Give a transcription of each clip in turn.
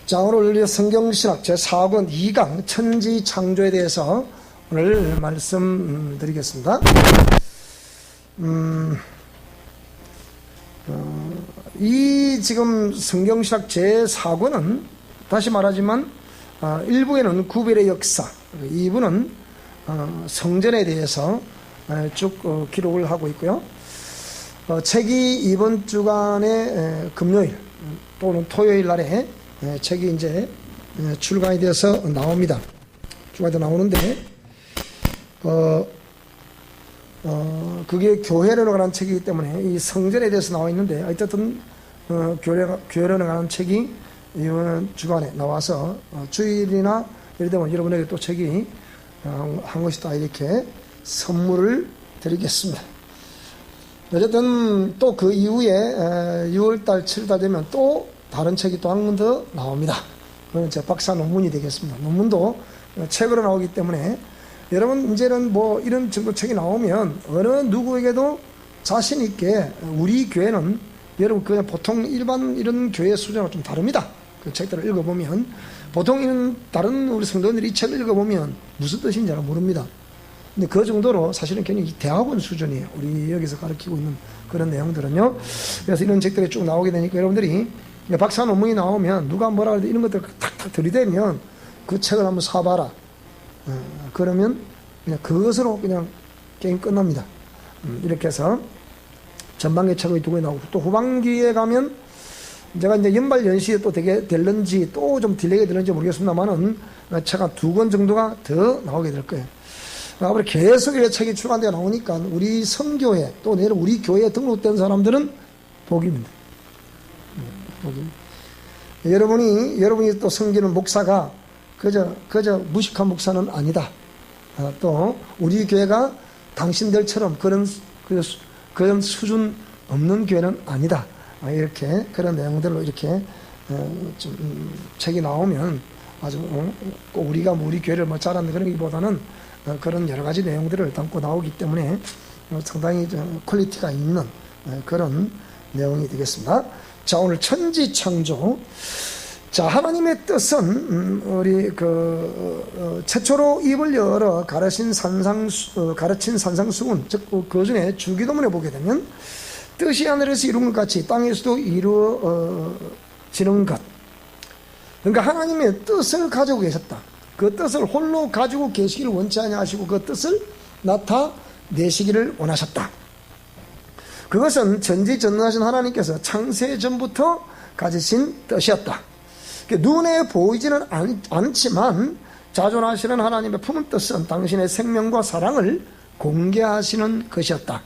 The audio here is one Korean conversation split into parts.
자, 오늘 성경신학 제4권 2강 천지창조에 대해서 오늘 말씀드리겠습니다. 이 지금 성경신학 제4권은 다시 말하지만 1부에는 구별의 역사, 2부는 성전에 대해서 쭉 기록을 하고 있고요. 책이 이번 주간의 금요일 또는 토요일 날에 책이 이제 출간이 돼서 나옵니다. 출간이 나오는데 그게 교회론에 관한 책이기 때문에 이 성전에 대해서 나와 있는데 어쨌든 교회론에 관한 책이 이번 주간에 나와서 주일이나 예를 들면 여러분에게 또 책이 한 것이다 이렇게 선물을 드리겠습니다. 어쨌든 또 그 이후에 6월달 7월달 되면 또 다른 책이 또 한 권 더 나옵니다. 그건 제 박사 논문이 되겠습니다. 논문도 책으로 나오기 때문에 여러분 이제는 뭐 이런 정도 책이 나오면 어느 누구에게도 자신 있게 우리 교회는 여러분 그냥 보통 일반 이런 교회 수준하고 좀 다릅니다. 그 책들을 읽어보면 보통 이런 다른 우리 성도들이 이 책을 읽어보면 무슨 뜻인지 잘 모릅니다. 근데 그 정도로 사실은 굉장히 대학원 수준이에요. 우리 여기서 가르치고 있는 그런 내용들은요. 그래서 이런 책들이 쭉 나오게 되니까 여러분들이 박사 논문이 나오면 누가 뭐라 그래도 이런 것들 탁탁 들이대면 그 책을 한번 사봐라. 그러면 그냥 그것으로 그냥 게임 끝납니다. 이렇게 해서 전반기 책이 2개 나오고 또 후반기에 가면 제가 이제 연말 연시에 또 되게 될런지 또 좀 딜레이가 될런지 모르겠습니다만은 책 한 2권 정도가 더 나오게 될 거예요. 앞으로 계속 이렇게 책이 출간되어 나오니까 우리 선교회 또 내일 우리 교회에 등록된 사람들은 복입니다. 여러분이 또 섬기는 목사가 그저 무식한 목사는 아니다. 또 우리 교회가 당신들처럼 그런 수준 없는 교회는 아니다. 이렇게 그런 내용들로 이렇게 좀 책이 나오면 아주 꼭 우리가 뭐 우리 교회를 뭐 잘하는 그런 것보다는 그런 여러 가지 내용들을 담고 나오기 때문에 상당히 퀄리티가 있는 그런 내용이 되겠습니다. 자, 오늘 천지창조. 자, 하나님의 뜻은 우리 최초로 입을 열어 가르친 산상수훈, 즉 그 중에 주기도문에 보게 되면 뜻이 하늘에서 이룬 것 같이 땅에서도 이루어지는 것. 그러니까 하나님의 뜻을 가지고 계셨다. 그 뜻을 홀로 가지고 계시기를 원치 아니하시고 그 뜻을 나타내시기를 원하셨다. 그것은 전지전능하신 하나님께서 창세 전부터 가지신 뜻이었다. 눈에 보이지는 않지만 자존하시는 하나님의 품은 뜻은 당신의 생명과 사랑을 공개하시는 것이었다.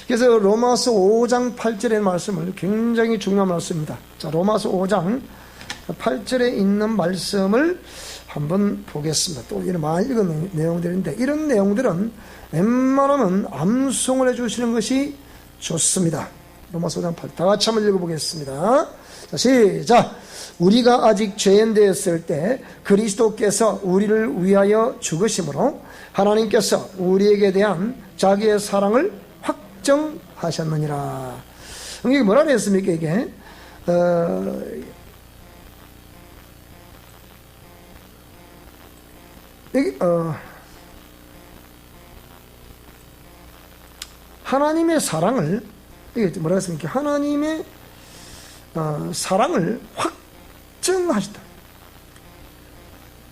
그래서 로마서 5장 8절의 말씀을 굉장히 중요한 말씀입니다. 자, 로마서 5장 8절에 있는 말씀을 한번 보겠습니다. 또 이런 많이 읽은 내용들인데 이런 내용들은 웬만하면 암송을 해주시는 것이 좋습니다. 로마서 5장 8절 다 같이 한번 읽어보겠습니다. 자, 시작. 우리가 아직 죄인 되었을 때 그리스도께서 우리를 위하여 죽으심으로 하나님께서 우리에게 대한 자기의 사랑을 확정하셨느니라. 이게 뭐라 그랬습니까? 이게 하나님의 사랑을 이게 뭐라 했습니까? 하나님의 사랑을 확정하셨다.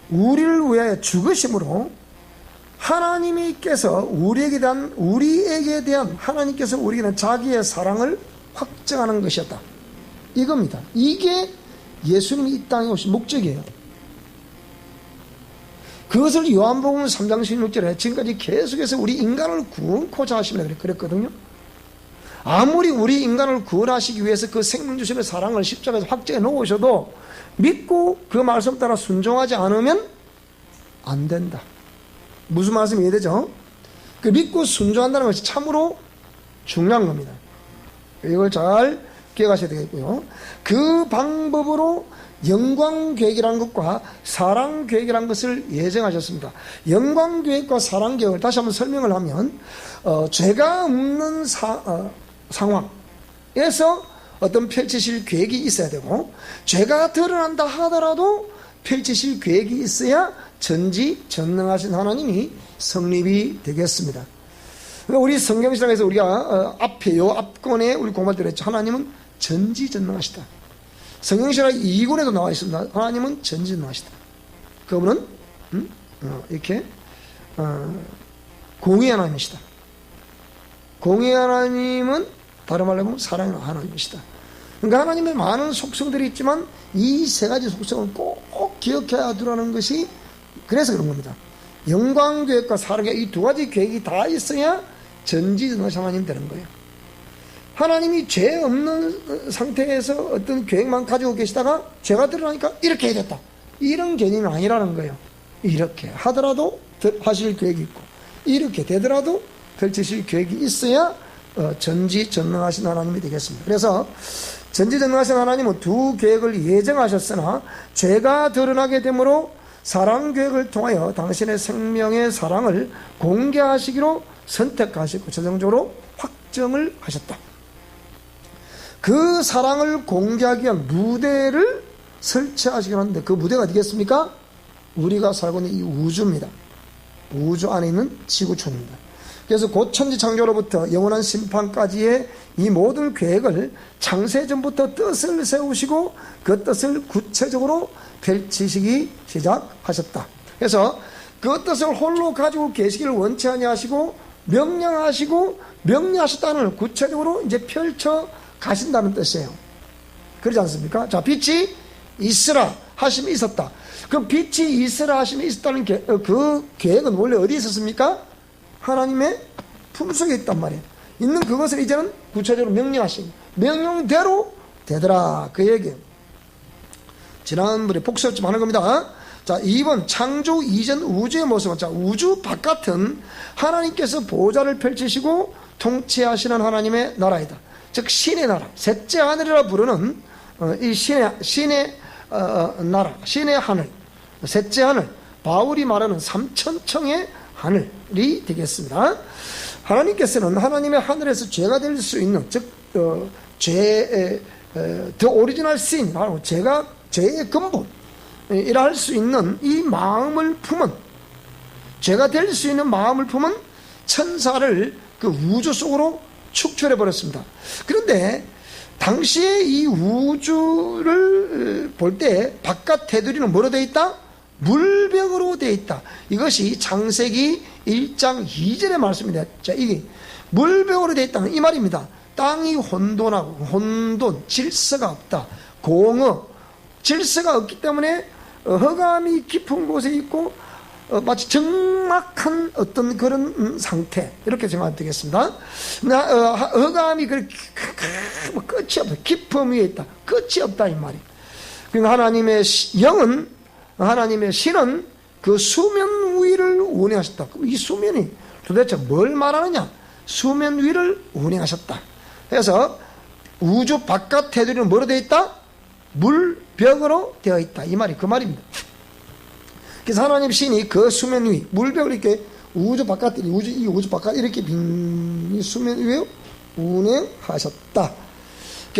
우리를 위하여 죽으심으로 하나님께서 우리에게 대한 하나님께서 우리에게 대한 자기의 사랑을 확정하는 것이었다. 이겁니다. 이게 예수님이 이 땅에 오신 목적이에요. 그것을 요한복음 3장 16절에 지금까지 계속해서 우리 인간을 구원코자 하시면 그랬거든요. 아무리 우리 인간을 구원하시기 위해서 그 생명 주시는 사랑을 십자가에서 확정해 놓으셔도 믿고 그 말씀 따라 순종하지 않으면 안 된다. 무슨 말씀이 이해되죠? 그 믿고 순종한다는 것이 참으로 중요한 겁니다. 이걸 잘 기억하셔야 되겠고요. 그 방법으로 영광계획이라는 것과 사랑계획이라는 것을 예정하셨습니다. 영광계획과 사랑계획을 다시 한번 설명을 하면 죄가 없는 상황에서 어떤 펼치실 계획이 있어야 되고, 죄가 드러난다 하더라도 펼치실 계획이 있어야 전지전능하신 하나님이 성립이 되겠습니다. 우리 성경신학에서 우리가 앞에 요 앞권에 우리 공부할 때 그랬죠. 하나님은 전지전능하시다. 성경신학 2권에도 나와 있습니다. 하나님은 전지전능하시다. 그분은 이렇게 공의 하나님이시다. 공의 하나님은 다른 말로 하면 사랑의 하나님이시다. 그러니까 하나님의 많은 속성들이 있지만 이 세 가지 속성을 꼭 기억해야 두라는 것이, 그래서 그런 겁니다. 영광계획과 사랑계획, 이 두 가지 계획이 다 있어야 전지전능하신 하나님 되는 거예요. 하나님이 죄 없는 상태에서 어떤 계획만 가지고 계시다가 죄가 드러나니까 이렇게 해야 됐다, 이런 개념이 아니라는 거예요. 이렇게 하더라도 하실 계획이 있고, 이렇게 되더라도 펼치실 계획이 있어야 전지전능하신 하나님이 되겠습니다. 그래서 전지전능하신 하나님은 두 계획을 예정하셨으나 죄가 드러나게 되므로 사랑 계획을 통하여 당신의 생명의 사랑을 공개하시기로 선택하시고 최종적으로 확정을 하셨다. 그 사랑을 공개하기 위한 무대를 설치하시기로 하는데, 그 무대가 어디겠습니까? 우리가 살고 있는 이 우주입니다. 우주 안에 있는 지구촌입니다. 그래서 고천지 창조로부터 영원한 심판까지의 이 모든 계획을 창세전부터 뜻을 세우시고 그 뜻을 구체적으로 펼치시기 시작하셨다. 그래서 그 뜻을 홀로 가지고 계시기를 원치 아니하시고 명령하셨다는 걸 구체적으로 이제 펼쳐 가신다는 뜻이에요. 그렇지 않습니까? 자, 빛이 있으라 하심이 있었다. 그럼 빛이 있으라 하심이 있었다는 그 계획은 원래 어디에 있었습니까? 하나님의 품속에 있단 말이에요. 있는 그것을 이제는 구체적으로 명령하신, 명령대로 되더라, 그 얘기예요. 지난번에 복습 좀 하는 겁니다. 자, 2번 창조 이전 우주의 모습은, 자, 우주 바깥은 하나님께서 보좌를 펼치시고 통치하시는 하나님의 나라이다. 즉 신의 나라, 셋째 하늘이라 부르는 이 신의 나라, 신의 하늘, 셋째 하늘, 바울이 말하는 삼천청의 하늘이 되겠습니다. 하나님께서는 하나님의 하늘에서 죄가 될 수 있는, 즉 죄의 더 오리지널 신, 죄가 죄의 근본이라 할 수 있는 이 마음을 품은, 죄가 될 수 있는 마음을 품은 천사를 그 우주 속으로 축출해 버렸습니다. 그런데 당시에 이 우주를 볼 때 바깥 테두리는 뭐로 되어 있다? 물벽으로 되어 있다. 이것이 창세기 1장 2절의 말씀입니다. 자, 이게 물벽으로 되어 있다는 이 말입니다. 땅이 혼돈하고, 혼돈, 질서가 없다. 공허, 질서가 없기 때문에 흑암이 깊은 곳에 있고 마치 적막한 어떤 그런 상태, 이렇게 생각하면 되겠습니다. 흑암이 끝이 없다, 깊음 위에 있다, 끝이 없다, 이 말이. 그러니까 하나님의 영은, 하나님의 신은 그 수면 위를 운행하셨다. 그럼 이 수면이 도대체 뭘 말하느냐? 수면 위를 운행하셨다. 그래서 우주 바깥 테두리는 뭐로 되어 있다? 물벽으로 되어 있다, 이 말이 그 말입니다. 그래서 하나님 신이 그 수면 위, 물벽을 이렇게 우주 바깥, 이 우주 바깥 이렇게 빈 수면 위에 운행하셨다.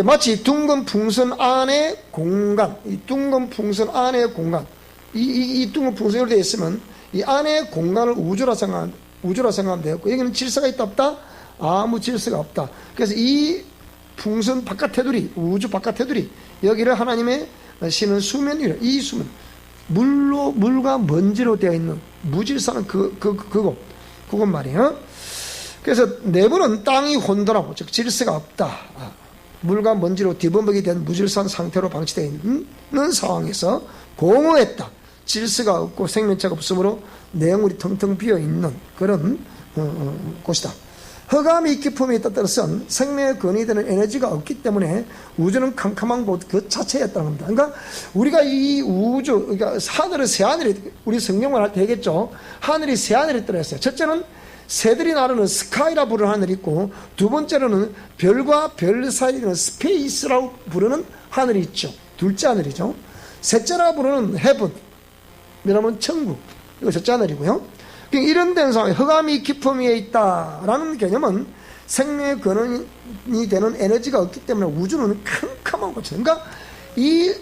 마치 둥근 풍선 안의 공간, 이 둥근 풍선 안의 공간, 이 둥근 풍선으로 되어 있으면 이 안의 공간을 우주라 생각하면 되었고, 여기는 질서가 있다 없다? 아무 질서가 없다. 그래서 이 풍선 바깥 테두리, 우주 바깥 테두리, 여기를 하나님의 신은 수면 위를, 이 수면, 물과 먼지로 되어 있는 무질서한 그것 말이에요. 그래서 내부는 땅이 혼돈하고, 즉 질서가 없다. 물과 먼지로 뒤범벅이 된 무질서한 상태로 방치되어 있는 상황에서 공허했다. 질서가 없고 생명체가 없으므로 내용물이 텅텅 비어있는 그런 곳이다. 흑암이 깊음에 있다 뜻은 생명의 근원이 되는 에너지가 없기 때문에 우주는 캄캄한 곳 그 자체였다는 겁니다. 그러니까 우리가 이 우주, 그러니까 하늘은 새 하늘이, 우리 성경을 할 때 되겠죠. 하늘이 새 하늘이 들어있어요. 첫째는 새들이 나르는 스카이라 부르는 하늘이 있고, 두 번째로는 별과 별 사이에 있는 스페이스라고 부르는 하늘이 있죠. 둘째 하늘이죠. 셋째라 부르는 헤븐, 이라면 천국, 이거 첫째 하늘이고요. 이런 데는 흑암이 깊음 위에 있다라는 개념은 생명의 근원이 되는 에너지가 없기 때문에 우주는 캄캄한 곳이에요. 그러니까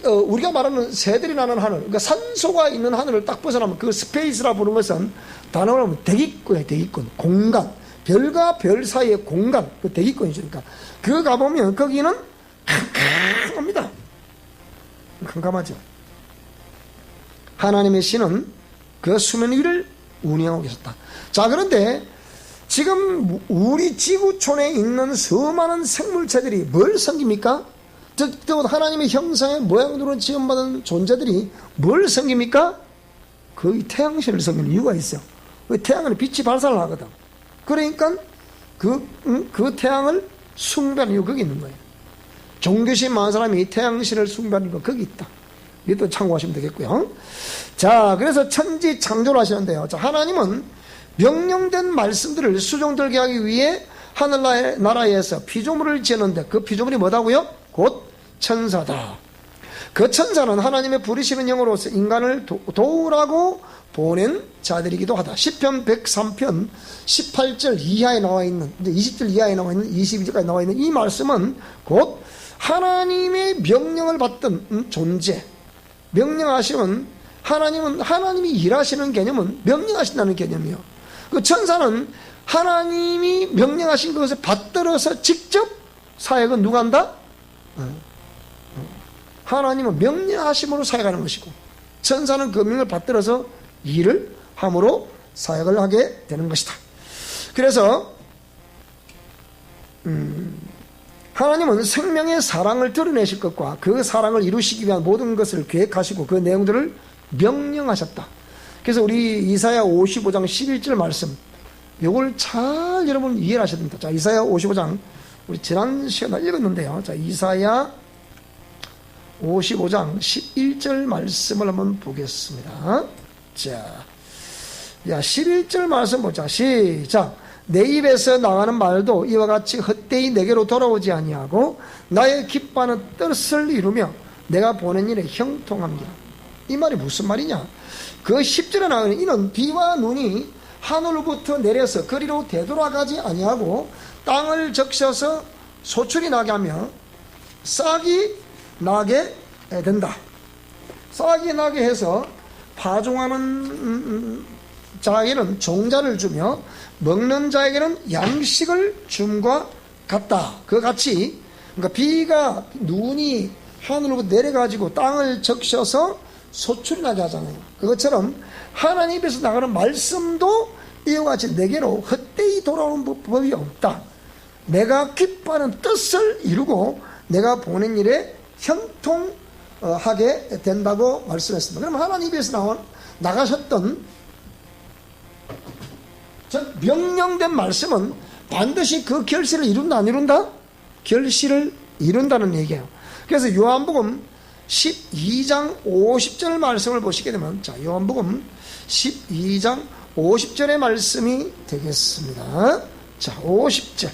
우리가 말하는 새들이 나는 하늘, 그러니까 산소가 있는 하늘을 딱 벗어나면 그 스페이스라 부르는 것은 단어로 하면 대기권이에요. 대기권, 공간, 별과 별 사이의 공간, 그 대기권이죠. 그러니까 그거 가보면 거기는 캄캄합니다. 캄캄하죠. 하나님의 신은 그 수면 위를 운행하고 계셨다. 자, 그런데 지금 우리 지구촌에 있는 수많은 생물체들이 뭘 섬깁니까? 즉 하나님의 형상의 모양으로 지음받은 존재들이 뭘 섬깁니까? 거의 태양신을 섬기는 이유가 있어요. 태양은 빛이 발산을 하거든. 그러니까 그 태양을 숭배하는 이유가 거기 있는 거예요. 종교심 많은 사람이 태양신을 숭배하는 거 거기 있다. 이것도 참고하시면 되겠고요. 자, 그래서 천지 창조를 하시는데요. 자, 하나님은 명령된 말씀들을 수종들게 하기 위해 하늘나라에서 피조물을 지었는데 그 피조물이 뭐다고요? 곧 천사다. 그 천사는 하나님의 부르시는 영으로서 인간을 도우라고 보낸 자들이기도 하다. 시편 103편 18절 이하에 나와 있는, 20절 이하에 나와 있는, 22절까지 나와 있는 이 말씀은 곧 하나님의 명령을 받던 존재, 명령하시면 하나님이 일하시는 개념은 명령하신다는 개념이요. 그 천사는 하나님이 명령하신 것을 받들어서 직접 사역은 누가 한다? 하나님은 명령하심으로 사역하는 것이고, 천사는 그 명령을 받들어서 일을 함으로 사역을 하게 되는 것이다. 그래서 하나님은 생명의 사랑을 드러내실 것과 그 사랑을 이루시기 위한 모든 것을 계획하시고 그 내용들을 명령하셨다. 그래서 우리 이사야 55장 11절 말씀, 이걸 잘 여러분 이해를 하셔야 됩니다. 자, 이사야 55장 우리 지난 시간에 읽었는데요. 자, 이사야 55장 11절 말씀을 한번 보겠습니다. 자, 11절 말씀 보자. 시작. 내 입에서 나가는 말도 이와 같이 헛되이 내게로 돌아오지 아니하고 나의 기뻐하는 뜻을 이루며 내가 보낸 일에 형통합니다. 이 말이 무슨 말이냐? 그 10절에 나오는 이는 비와 눈이 하늘로부터 내려서 그리로 되돌아가지 아니하고 땅을 적셔서 소출이 나게 하며 싹이 나게 된다. 싹이 나게 해서 파종하는 자에게는 종자를 주며 먹는 자에게는 양식을 줌과 같다. 그 같이, 그러니까 눈이 하늘로부터 내려가지고 땅을 적셔서 소출이 나게 하잖아요. 그것처럼 하나님 입에서 나가는 말씀도 이와 같이 내게로 헛되이 돌아오는 법이 없다. 내가 기뻐하는 뜻을 이루고 내가 보낸 일에 형통하게 된다고 말씀했습니다. 그럼 하나님 입에서 나가셨던 명령된 말씀은 반드시 그 결실을 이룬다 안 이룬다? 결실을 이룬다는 얘기예요. 그래서 요한복음 12장 50절 말씀을 보시게 되면, 자, 요한복음 12장 50절의 말씀이 되겠습니다. 자, 50절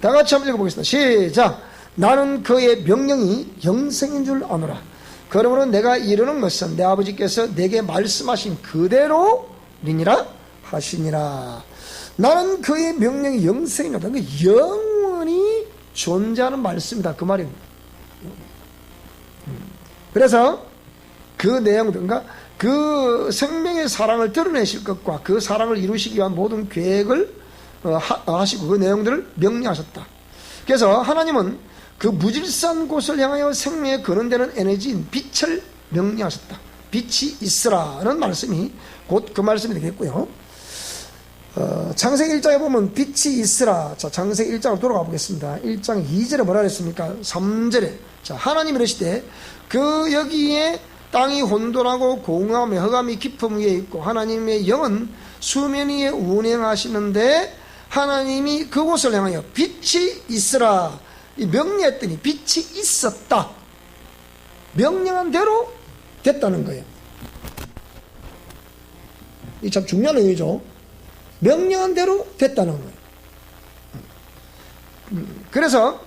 다 같이 한번 읽어보겠습니다. 시작. 나는 그의 명령이 영생인 줄 아노라. 그러므로 내가 이르는 것은 내 아버지께서 내게 말씀하신 그대로니라 하시니라. 나는 그의 명령이 영생이다. 그러니까 영원히 존재하는 말씀이다. 그 말입니다. 그래서 그 내용들, 그러니까 그 생명의 사랑을 드러내실 것과 그 사랑을 이루시기 위한 모든 계획을 하시고 그 내용들을 명령하셨다. 그래서 하나님은 그 무질서한 곳을 향하여 생명의 근원되는 에너지인 빛을 명령하셨다. 빛이 있으라는 말씀이 곧 그 말씀이 되겠고요. 창세기 1장에 보면 빛이 있으라. 자, 창세기 1장으로 돌아가 보겠습니다. 1장 2절에 뭐라 그랬습니까? 3절에 자, 하나님이 이르시되 그 여기에 땅이 혼돈하고 공허함에 흑암이 깊음 위에 있고 하나님의 영은 수면 위에 운행하시는데 하나님이 그곳을 향하여 빛이 있으라. 명령했더니 빛이 있었다. 명령한 대로 됐다는 거예요. 이 참 중요한 의미죠. 명령한 대로 됐다는 거예요. 그래서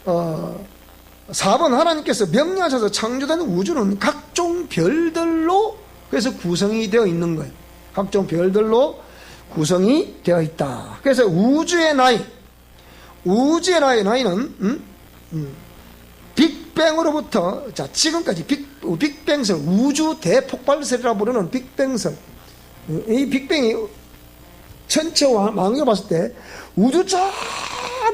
4번 하나님께서 명령하셔서 창조된 우주는 각종 별들로 그래서 구성이 되어 있는 거예요. 각종 별들로 구성이 되어 있다. 그래서 우주의 나이는 빅뱅으로부터 지금까지 빅뱅설, 우주 대폭발설이라고 부르는 빅뱅설, 이 빅뱅이 전체 왕국을 봤을 때 우주 저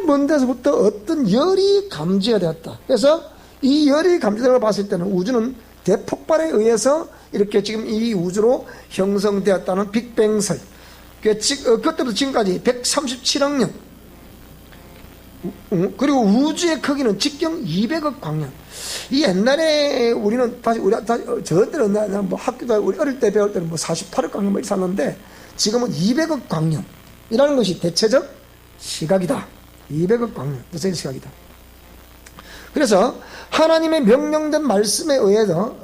먼 데서부터 어떤 열이 감지가 되었다. 그래서 이 열이 감지되는 걸 봤을 때는 우주는 대폭발에 의해서 이렇게 지금 이 우주로 형성되었다는 빅뱅설. 그때부터 지금까지 137억 년. 그리고 우주의 크기는 직경 200억 광년. 이 옛날에 우리는 저 때는 뭐 학교도 우리 어릴 때 배울 때는 뭐 48억 광년 뭐 있었는데 지금은 200억 광년이라는 것이 대체적 시각이다. 200억 광년 대체적 시각이다. 그래서 하나님의 명령된 말씀에 의해서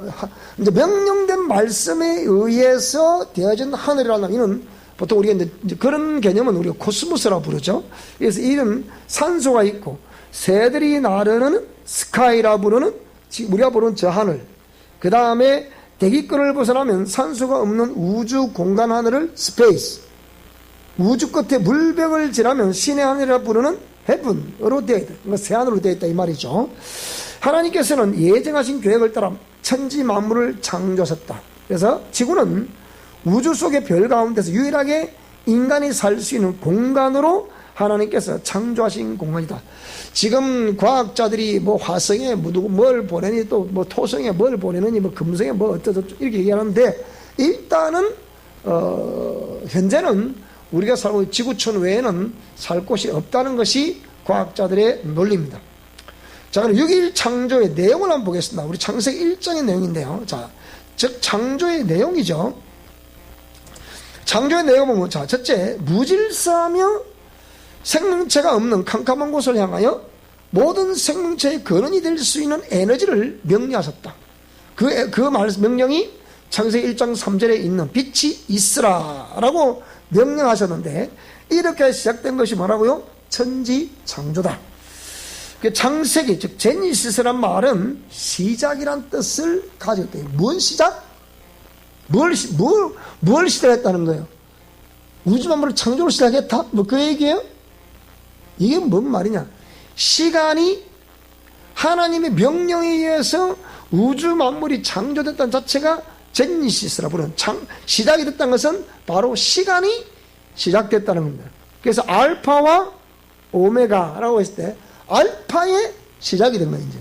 이제 명령된 말씀에 의해서 되어진 하늘이라는 이는 보통 우리가 이제 그런 개념은 우리가 코스모스라고 부르죠. 그래서 이런 산소가 있고 새들이 나르는 스카이라 부르는 우리가 부르는 저 하늘. 그 다음에 대기권을 벗어나면 산소가 없는 우주 공간 하늘을 스페이스. 우주 끝에 물벽을 지나면 신의 하늘이라 부르는 헤븐으로 되어 있다. 그러니까 새하늘로 되어 있다 이 말이죠. 하나님께서는 예정하신 계획을 따라 천지 만물을 창조하셨다. 그래서 지구는 우주 속의 별 가운데서 유일하게 인간이 살 수 있는 공간으로 하나님께서 창조하신 공간이다. 지금 과학자들이 뭐 화성에 뭘 보내니 또 뭐 토성에 뭘 보내느니 뭐 금성에 뭐 어쩌저쩌 이렇게 얘기하는데 일단은 현재는 우리가 살고 있는 지구촌 외에는 살 곳이 없다는 것이 과학자들의 논리입니다. 자, 그럼 6일 창조의 내용을 한번 보겠습니다. 우리 창세기 1장의 내용인데요. 자, 즉 창조의 내용이죠. 창조의 내용은 뭐, 자, 첫째, 무질서하며 생명체가 없는 캄캄한 곳을 향하여 모든 생명체의 근원이 될 수 있는 에너지를 명령하셨다. 그 명령이 창세기 1장 3절에 있는 빛이 있으라라고 명령하셨는데 이렇게 시작된 것이 뭐라고요? 천지창조다. 창세기 즉 제니시스란 말은 시작이란 뜻을 가지고 있다. 뭔 시작? 뭘 시작했다는 거예요? 우주 만물을 창조를 시작했다? 뭐 그 얘기예요? 이게 뭔 말이냐? 시간이 하나님의 명령에 의해서 우주 만물이 창조됐다는 자체가 제니시스라 부르는 시작이 됐다는 것은 바로 시간이 시작됐다는 겁니다. 그래서 알파와 오메가라고 했을 때 알파의 시작이 된 거예요. 이제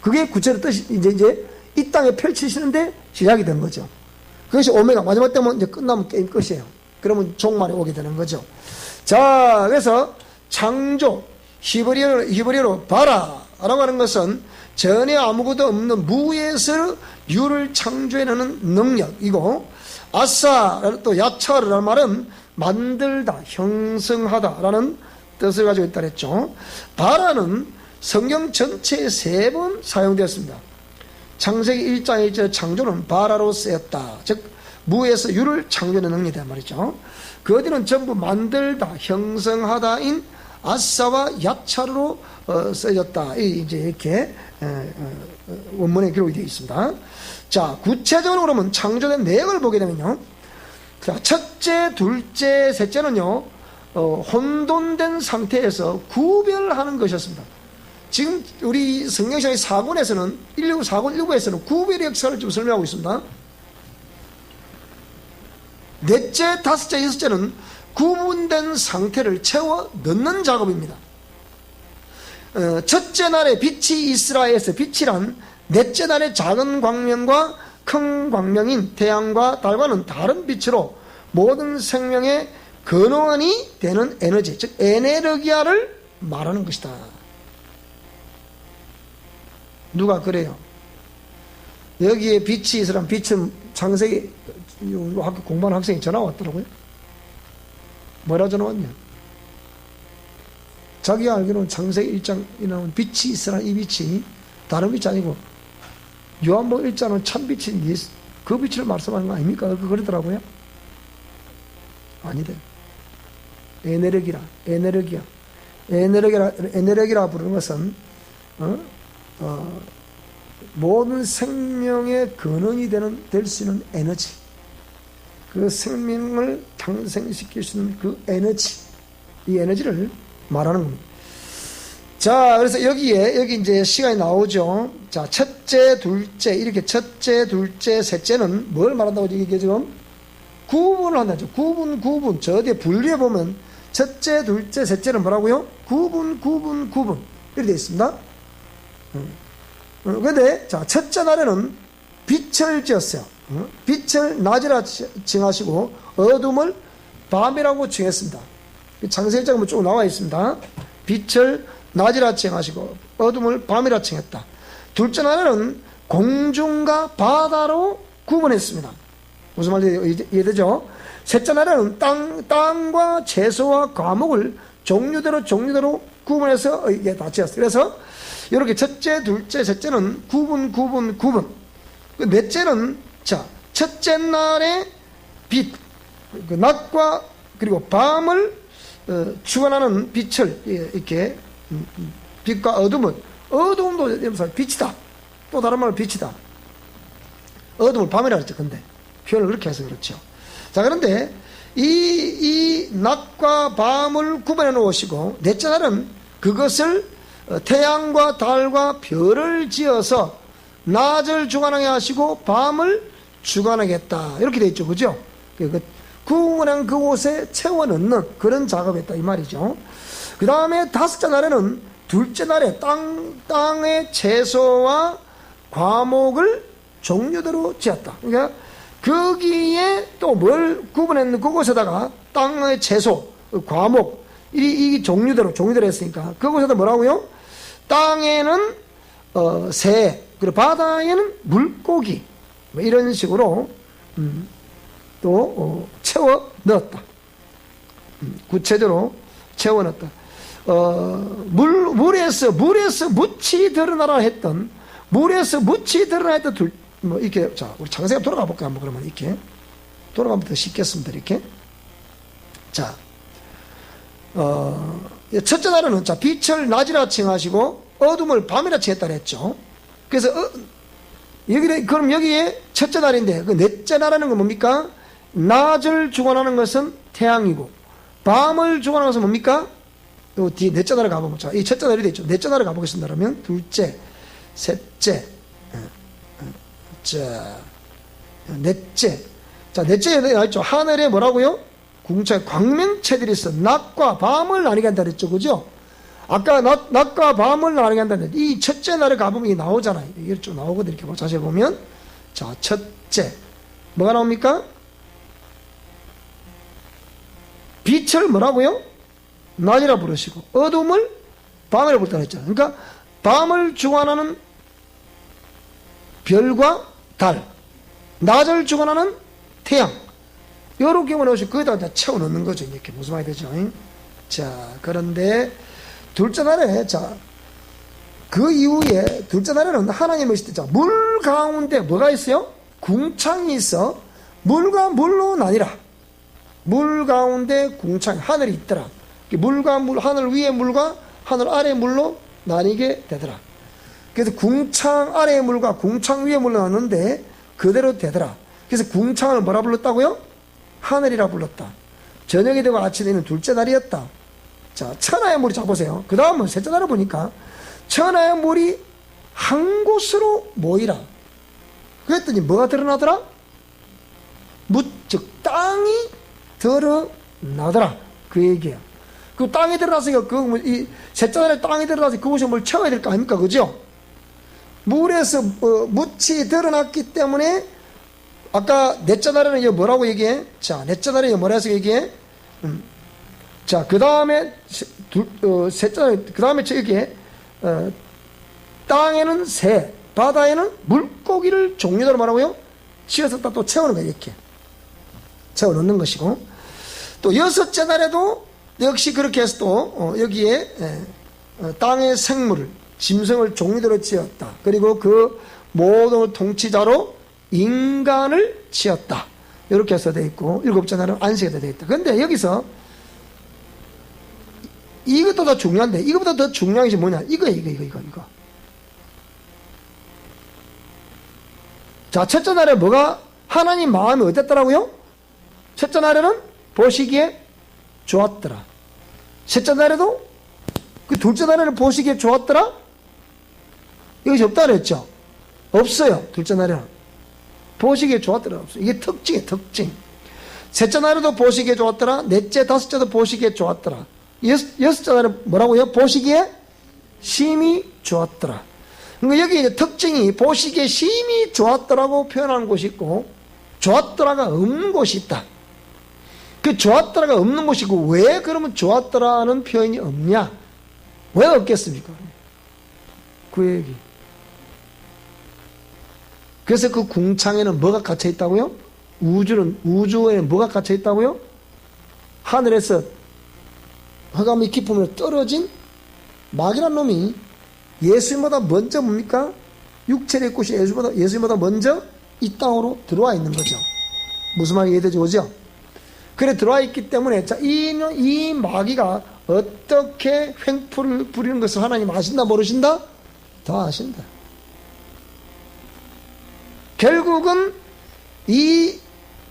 그게 구체로 뜻이 이제 이 땅에 펼치시는데 시작이 된 거죠. 그것이 오메가 마지막 때면 이제 끝나면 게임 끝이에요. 그러면 종말에 오게 되는 거죠. 자, 그래서 창조 히브리어로 바라라고 하는 것은 전에 아무것도 없는 무에서 유를 창조해내는 능력이고 아사라는 또 야차르라는 말은 만들다, 형성하다라는 뜻을 가지고 있다 그랬죠. 바라는 성경 전체에 3번 사용되었습니다. 창세기 1장 1절 창조는 바라로 쓰였다. 즉 무에서 유를 창조하는 능력이다 말이죠. 그 어디는 전부 만들다, 형성하다인 아사와 야차르로 쓰여졌다. 이제 이렇게 원문에 기록이 되어 있습니다. 자, 구체적으로 그러면 창조된 내용을 보게 되면요. 자, 첫째, 둘째, 셋째는요, 혼돈된 상태에서 구별하는 것이었습니다. 지금 우리 성경시간의 4권에서는 4권 1부에서는 구별의 역사를 좀 설명하고 있습니다. 넷째, 다섯째, 여섯째는 구분된 상태를 채워 넣는 작업입니다. 첫째 날에 빛이 있으라에서 빛이란 넷째 날의 작은 광명과 큰 광명인 태양과 달과는 다른 빛으로 모든 생명의 근원이 되는 에너지, 즉 에네르기아를 말하는 것이다. 누가 그래요? 여기에 빛이 있으란 빛은 창세기 학교 공부하는 학생이 전화 왔더라고요. 뭐라 전화 왔냐? 자기가 알기로는 창세기 1장에 나온 빛이 있으란 이 빛이 다른 빛이 아니고 요한복음 1장은 참빛인 그 빛을 말씀하는 거 아닙니까? 그러더라고요. 아니래. 에네르기라 부르는 것은 모든 생명의 근원이 될 수 있는 에너지. 그 생명을 탄생시킬 수 있는 그 에너지, 이 에너지를 말하는 겁니다. 자, 그래서 여기 이제 시간이 나오죠. 자, 첫째, 둘째, 이렇게 첫째, 둘째, 셋째는 뭘 말한다고 이게 지금? 구분을 한다죠. 구분. 저 뒤에 분류해 보면 첫째, 둘째, 셋째는 뭐라고요? 구분. 이렇게 되어 있습니다. 근데, 자, 첫째 날에는 빛을 지었어요. 빛을 낮이라 칭하시고, 어둠을 밤이라고 칭했습니다. 창세기 보면 쭉 나와 있습니다. 빛을 낮이라 칭하시고, 어둠을 밤이라 칭했다. 둘째 날에는 공중과 바다로 구분했습니다. 무슨 말인지 이해되죠? 셋째 날에는 땅과 채소와 과목을 종류대로 구분해서 이게 다 지었어요. 그래서 이렇게 첫째, 둘째, 셋째는 구분. 넷째는, 자, 첫째 날에 빛, 그 낮과 그리고 밤을 주관하는 빛을 이렇게 빛과 어둠도 빛이다. 또 다른 말로 빛이다. 어둠을 밤이라 그랬죠. 근데 표현을 그렇게 해서 그렇죠. 자, 그런데 이 낮과 밤을 구분해 놓으시고 넷째 날은 그것을 태양과 달과 별을 지어서 낮을 주관하게 하시고 밤을 주관하겠다. 이렇게 돼 있죠. 그죠? 구분한 그곳에 채워 넣는 그런 작업을 했다. 이 말이죠. 그 다음에 다섯째 날에는 둘째 날에 땅의 채소와 과목을 종류대로 지었다. 그러니까 거기에 또 뭘 구분했는 그곳에다가 땅의 채소, 과목, 이 종류대로 했으니까 그곳에다 뭐라고요? 땅에는 새, 그리고 바다에는 물고기, 뭐 이런 식으로 또 채워 넣었다. 구체적으로 채워 넣었다. 물에서 묻히 드러나라 했던 뭐 이렇게, 자, 우리 창세기 돌아가 볼까요? 한번 그러면 이렇게 돌아가면 더 쉽겠습니다. 이렇게. 자, 첫째 날에는 자, 빛을 낮이라 칭하시고 어둠을 밤이라 칭했다 그랬죠. 그래서 그럼 여기에 첫째 날인데 그 넷째 날에는 건 뭡니까? 낮을 주관하는 것은 태양이고 밤을 주관하는 것은 뭡니까? 요 뒤에 넷째 날에 가보면, 자, 이 첫째 날이 되죠. 넷째 날에 가보겠습니다. 그러면 둘째, 셋째, 자, 넷째. 자, 넷째에 나있죠. 하늘에 뭐라고요? 광명체들이 있어. 낮과 밤을 나뉘게 한다 그랬죠. 그죠? 아까 낮과 밤을 나뉘게 한다는 이 첫째 날에 가보면 이게 나오잖아요. 이게 좀 나오거든요. 이렇게 자세히 보면. 자, 첫째. 뭐가 나옵니까? 빛을 뭐라고요? 낮이라 부르시고, 어둠을 밤이라 부르다 했잖아요. 그러니까, 밤을 주관하는 별과 달, 낮을 주관하는 태양, 여러 경우는 없이 거기다 채워 넣는 거죠. 이렇게 무슨 말이 되죠? 자, 그런데 둘째 날에, 자, 그 이후에 둘째 날에는 하나님의 시대, 자, 물 가운데 뭐가 있어요? 궁창이 있어. 물과 물로 나뉘라. 물 가운데 궁창, 하늘이 있더라. 물과 물, 하늘 위의 물과 하늘 아래의 물로 나뉘게 되더라. 그래서 궁창 아래의 물과 궁창 위의 물로 나눴는데 그대로 되더라. 그래서 궁창을 뭐라 불렀다고요? 하늘이라 불렀다. 저녁이 되고 아침이 되는 둘째 날이었다. 자, 천하의 물이, 자 보세요. 그 다음은 셋째 날을 보니까 천하의 물이 한 곳으로 모이라. 그랬더니 뭐가 드러나더라? 즉 땅이 드러나더라. 그 얘기야. 그 땅이 드러났으니까 이 셋째 날에 땅이 드러나서 그곳에 뭘 채워야 될 거 아닙니까? 그죠? 물에서 묻히 드러났기 때문에 아까 넷째 날에는 이제 뭐라고 얘기해? 자, 넷째 날에 뭐라 해서 얘기해? 자, 그 다음에 셋째 날에 그 다음에 얘기해. 땅에는 새, 바다에는 물고기를 종류대로 말하고요. 지어서 또 채우는 거예요. 이렇게 채워 넣는 것이고, 또 여섯째 날에도 역시 그렇게 해서 또 여기에 땅의 생물을, 짐승을 종류대로 지었다. 그리고 그 모든 통치자로 인간을 지었다. 이렇게 해서 되어 있고, 일곱째 날은 안식에 되어 있다. 그런데 여기서 이것도 더 중요한데, 이것보다 더 중요한 것이 뭐냐? 이거. 자, 첫째 날에 뭐가, 하나님 마음이 어땠더라고요? 첫째 날에는 보시기에 좋았더라. 셋째 날에도 그 둘째 날에는 보시기에 좋았더라? 이것이 없다 그랬죠? 없어요. 둘째 날에는. 보시기에 좋았더라. 없어요. 이게 특징이에요. 특징. 셋째 날에도 보시기에 좋았더라. 넷째, 다섯째도 보시기에 좋았더라. 여섯째 날에 뭐라고요? 보시기에 심히 좋았더라. 그러니까 여기 이제 특징이 보시기에 심히 좋았더라고 표현하는 곳이 있고 좋았더라가 없는 곳이 있다. 그 좋았더라가 없는 곳이고 왜 그러면 좋았더라는 표현이 없냐? 왜 없겠습니까? 그 얘기. 그래서 그 궁창에는 뭐가 갇혀 있다고요? 우주에 뭐가 갇혀 있다고요? 하늘에서 흑암이 깊음으로 떨어진 마귀란 놈이 예수님보다 먼저 뭡니까? 육체를 입고 예수님보다 먼저 이 땅으로 들어와 있는 거죠. 무슨 말이 이해되죠? 그죠? 그래 들어와 있기 때문에 자, 이 마귀가 어떻게 횡포를 부리는 것을 하나님 아신다 모르신다? 다 아신다. 결국은 이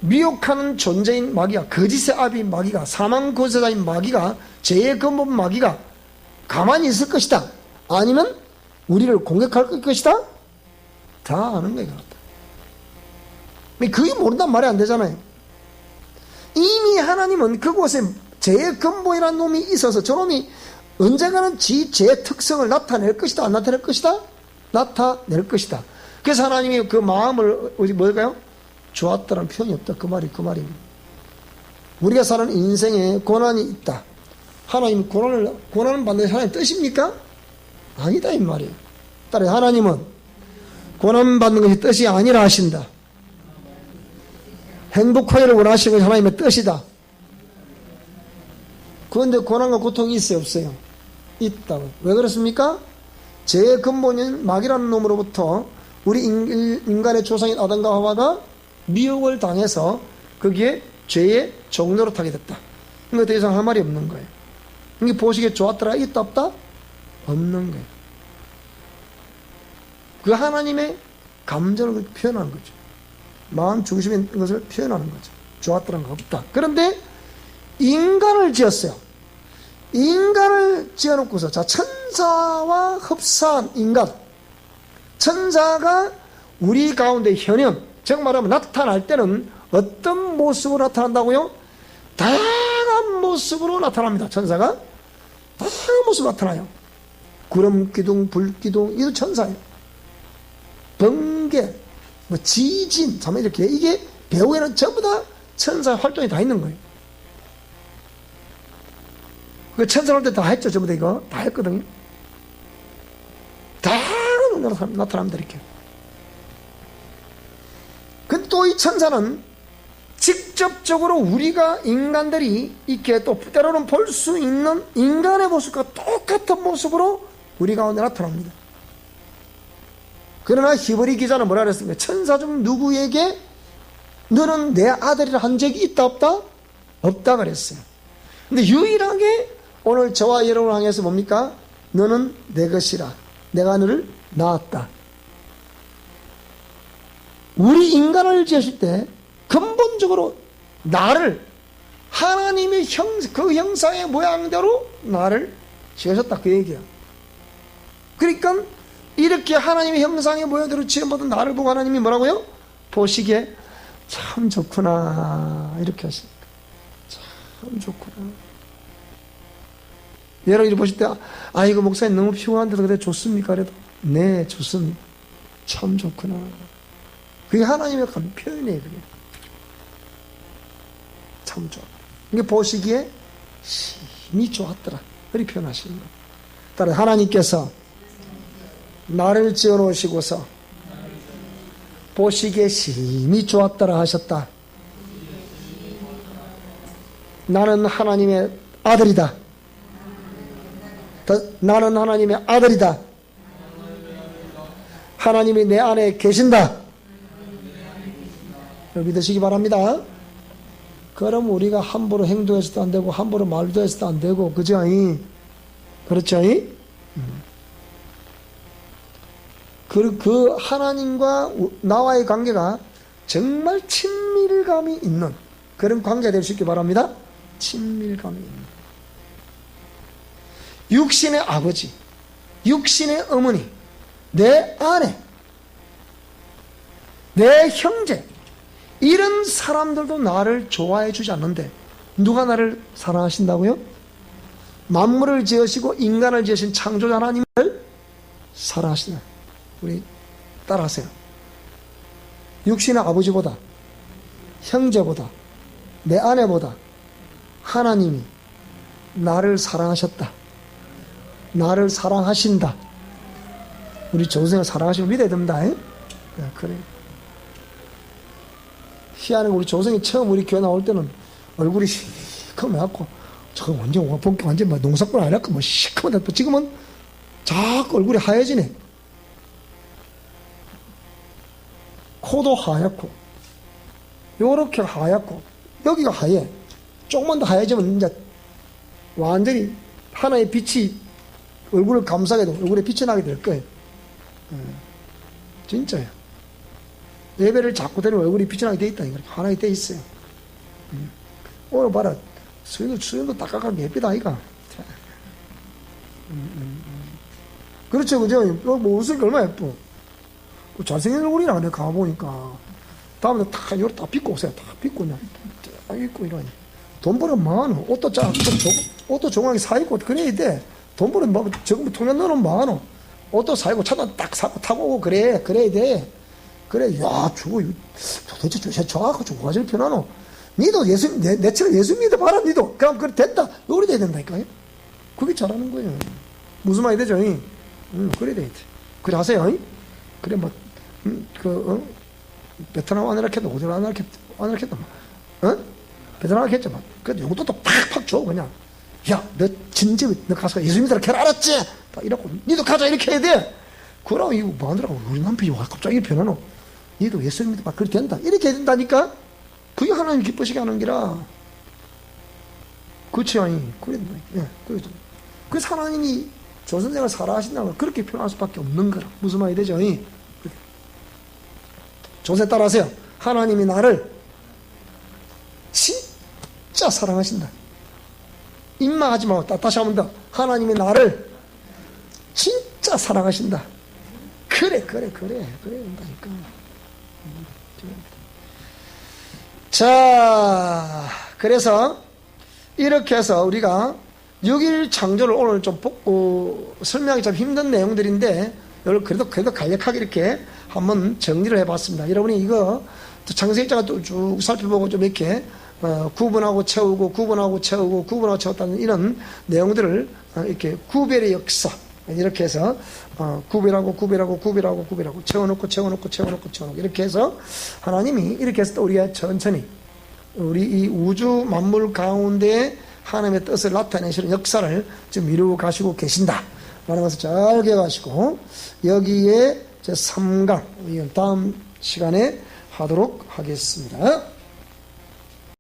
미혹하는 존재인 마귀가 거짓의 아비인 마귀가 사망 거세자인 마귀가 죄의 근본 마귀가 가만히 있을 것이다. 아니면 우리를 공격할 것이다. 다 아는 거예요. 그게 모른단 말이 안 되잖아요. 이미 하나님은 그곳에 죄의 근본이라는 놈이 있어서 저놈이 언젠가는 죄의 특성을 나타낼 것이다. 안 나타낼 것이다? 나타낼 것이다. 그래서 하나님이 그 마음을 뭘까요? 좋았다는 표현이 없다. 그 말입니다. 우리가 사는 인생에 고난이 있다. 하나님이 고난을 받는 하나님 뜻입니까? 아니다 이 말이에요. 따라서 하나님은 고난 받는 것이 뜻이 아니라 하신다. 행복하기를 원하시는 것이 하나님의 뜻이다. 그런데 고난과 고통이 있어요 없어요? 있다고. 왜 그렇습니까? 죄의 근본인 마귀라는 놈으로부터 우리 인간의 조상인 아담과 하와가 미혹을 당해서 거기에 죄의 종로로 타게 됐다. 그러니까 더 이상 할 말이 없는 거예요. 이게 보시기에 좋았더라 있다 없다? 없는 거예요. 그 하나님의 감정을 표현하는 거죠. 마음 중심에 있는 것을 표현하는 거죠. 좋았더라는 거 없다. 그런데 인간을 지었어요. 인간을 지어놓고서 자 천사와 흡사한 인간, 천사가 우리 가운데 현현, 즉 말하면 나타날 때는 어떤 모습으로 나타난다고요? 다양한 모습으로 나타납니다. 천사가 다양한 모습으로 나타나요. 구름 기둥, 불 기둥, 이도 천사예요. 번개, 뭐 지진, 참 이렇게 이게 배후에는 전부 다 천사의 활동이 다 있는 거예요. 그 천사 할 때 다 했죠. 전부 다 이거 다 했거든요. 다양한 나타납니다. 이렇게. 근데 또 이 천사는 직접적으로 우리가 인간들이 이렇게 또 때로는 볼 수 있는 인간의 모습과 똑같은 모습으로 우리 가운데 나타납니다. 그러나 히브리 기자는 뭐라 그랬습니까? 천사 중 누구에게 너는 내 아들이라 한 적이 있다 없다? 없다 그랬어요. 근데 유일하게 오늘 저와 여러분을 향해서 뭡니까? 너는 내 것이라 내가 너를 낳았다. 우리 인간을 지으실 때 근본적으로 나를 하나님의 그 형상의 모양대로 나를 지으셨다 그 얘기야. 그러니까 이렇게 하나님의 형상의 모양대로 지음받은 나를 보고 하나님이 뭐라고요? 보시기에 참 좋구나 이렇게 하십니다. 참 좋구나. 여러분 이렇게 보실 때 이거 목사님 너무 피곤한데도 그래 좋습니까? 그래도 네 좋습니다. 참 좋구나. 그게 하나님의 표현이에요. 그게. 참 좋아. 이게 보시기에 심히 좋았더라. 이렇게 표현하시는 거예요. 따라 하나님께서 나를 지어놓으시고서 보시기에 심히 좋았더라 하셨다. 나는 하나님의 아들이다. 나는 하나님의 아들이다. 하나님이 내 안에 계신다. 믿으시기 바랍니다. 그럼 우리가 함부로 행동해서도 안 되고 함부로 말도 해서도 안 되고 그죠? 그렇죠? 그 하나님과 나와의 관계가 정말 친밀감이 있는 그런 관계가 될 수 있기 바랍니다. 친밀감이 있는 육신의 아버지, 육신의 어머니, 내 아내, 내 형제, 이런 사람들도 나를 좋아해 주지 않는데 누가 나를 사랑하신다고요? 만물을 지으시고 인간을 지으신 창조자 하나님을 사랑하시나? 우리 따라하세요. 육신의 아버지보다, 형제보다, 내 아내보다 하나님이 나를 사랑하셨다. 나를 사랑하신다. 우리 조선을 사랑하시고 믿어야 됩니다. 그래. 희한하게 우리 조선이 처음 우리 교회 나올 때는 얼굴이 시커매갖고 저거 완전 본격 완전 막 농사꾼 아니랄까 뭐 시커매다. 지금은 자꾸 얼굴이 하얘지네. 코도 하얗고 요렇게 하얗고 여기가 하얘. 조금만 더 하얘지면 이제 완전히 하나의 빛이 얼굴을 감싸게 되고 얼굴에 빛이 나게 될 거예요. 진짜요. 예배를 자꾸 드리면 얼굴이 빛이 나게 돼 있다. 하나에 돼 있어요. 오늘 봐라. 수영도 닦아가면 예쁘다, 아이가. 그렇죠, 그죠? 뭐 웃으니까 얼마나 예뻐. 잘생긴 얼굴이나 내가 가보니까. 다음에 다, 요렇게 다 빗고 오세요. 다 빗고, 그냥. 딱 입고 이러니. 돈 벌면 많어. 옷도 종하게 사입고, 그래야 돼. 돈 벌면 뭐, 저거 통장 넣으면 많어. 옷도 사입고, 차도 딱 사고 타고 오고, 그래야 돼. 그래, 야, 저거, 도대체 저하고 저거 가질 편하노? 니도 내처럼 예수 믿어봐라, 니도. 그럼, 그래, 됐다. 요리 돼야 된다니까요? 그게 잘하는 거예요. 무슨 말이 되죠? 그래, 돼. 그래, 하세요. 그래, 뭐, 베트남 안 이렇게 해도, 어디로 안 이렇게 해도, 베트남 이렇게 했죠. 그 용돈도 팍팍 줘, 그냥. 야, 너 진집에, 너 가서 예수 믿으라 캐라, 알았지? 딱 이러고, 니도 가자, 이렇게 해야 돼. 그러면 이거 뭐 하더라고. 우리 남편이 와, 갑자기 변하노? 니도 예수 믿어봐. 그렇게 된다. 이렇게 해야 된다니까? 그게 하나님 기쁘시게 하는 기라. 그렇지, 아니. 그래, 예, 그래도. 그래서 하나님이 조선생을 살아하신다는 걸 그렇게 표현할 수밖에 없는 거라. 무슨 말이 되죠? 조세 따라하세요. 하나님이 나를 진짜 사랑하신다. 입마하지 말고 다시 한번 더. 하나님이 나를 진짜 사랑하신다. 그래 된다니까. 자, 그래서 이렇게 해서 우리가 6일 창조를 오늘 좀 설명하기 좀 힘든 내용들인데 그래도 간략하게 이렇게 한번 정리를 해봤습니다. 여러분이 이거 창세기 1장을 또 쭉 살펴보고 좀 이렇게 구분하고 채우고 구분하고 채우고 구분하고 채웠다는 이런 내용들을 이렇게 구별의 역사 이렇게 해서 구별하고 채워놓고 이렇게 해서 하나님이 이렇게 해서 또 우리가 천천히 우리 이 우주 만물 가운데 하나님의 뜻을 나타내시는 역사를 지금 이루고 가시고 계신다 라는 것을 잘 기억하시고 여기에 제 3강 다음 시간에 하도록 하겠습니다.